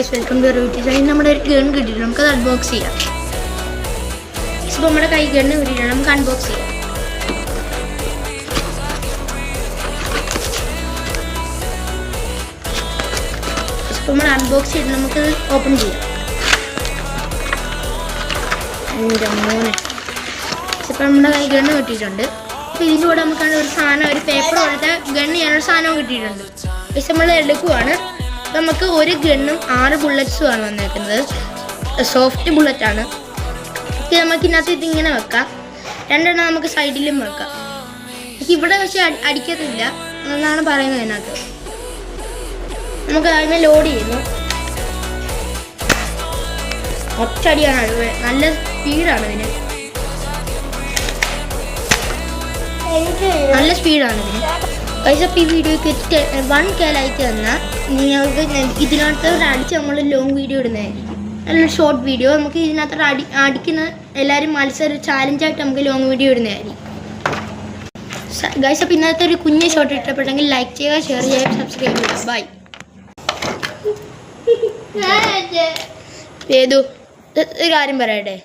Guys welcome to review channel. നമ്മുടെ ഒരു gun കിട്ടിയിട്ടുണ്ട്, നമുക്കത് അൺബോക്സ് ചെയ്യാം. ഇപ്പോൾ നമ്മുടെ കൈ ഗണ്ണ് കിട്ടിയിട്ടുണ്ട്, നമുക്ക് അൺബോക്സ് ചെയ്യാം. ഇപ്പോൾ നമ്മൾ അൺബോക്സ് ചെയ്തിട്ട് നമുക്കത് ഓപ്പൺ ചെയ്യാം. എൻ്റെ മോനെ, ഇപ്പോൾ നമ്മുടെ കൈ ഗണ്ണ് കിട്ടിയിട്ടുണ്ട്. അപ്പോൾ ഇതിൻ്റെ കൂടെ നമുക്കാണ് ഒരു സാധനം, ഒരു പേപ്പർ പോലത്തെ ഗണ്ണ് ചെയ്യാനൊരു സാധനവും കിട്ടിയിട്ടുണ്ട്. പക്ഷെ നമ്മൾ എടുക്കുവാണ്. നമുക്ക് ഒരു ഗണ്ണും 6 ബുള്ളറ്റ്സുമാണ് വന്നേക്കുന്നത്. സോഫ്റ്റ് ബുള്ളറ്റാണ്. ഇത് നമുക്ക് ഇതിനകത്ത് ഇതിങ്ങനെ വെക്കാം. 2 എണ്ണം നമുക്ക് സൈഡിലും വെക്കാം. ഇവിടെ പക്ഷെ അടിക്കത്തില്ല എന്നാണ് പറയുന്നത്. ഇതിനകത്ത് നമുക്ക് അതിനെ ലോഡ് ചെയ്യുന്നു. ഒറ്റടിയാണ്, നല്ല സ്പീഡാണ് ഇതിന്, നല്ല സ്പീഡാണ് ഇതിന്. പൈസ ഈ വീഡിയോക്ക് 1K ലൈക്ക് തന്നാൽ നിങ്ങൾക്ക് ഇതിനകത്ത് അടിച്ച് നമ്മൾ ലോങ് വീഡിയോ ഇടുന്നതായിരിക്കും. നല്ലൊരു ഷോർട്ട് വീഡിയോ നമുക്ക് ഇതിനകത്ത് അടിക്കുന്ന എല്ലാവരും മത്സരം ചാലഞ്ചായിട്ട് നമുക്ക് ലോങ് വീഡിയോ ഇടുന്നതായിരിക്കും. ഗൈസ്, അപ്പോൾ ഇന്നത്തെ ഒരു കുഞ്ഞ് ഷോർട്ട് ഇഷ്ടപ്പെട്ടെങ്കിൽ ലൈക്ക് ചെയ്യുക, ഷെയർ ചെയ്യുക, സബ്സ്ക്രൈബ് ചെയ്യുക. ബൈ. ഏതു ഒരു കാര്യം പറയട്ടെ,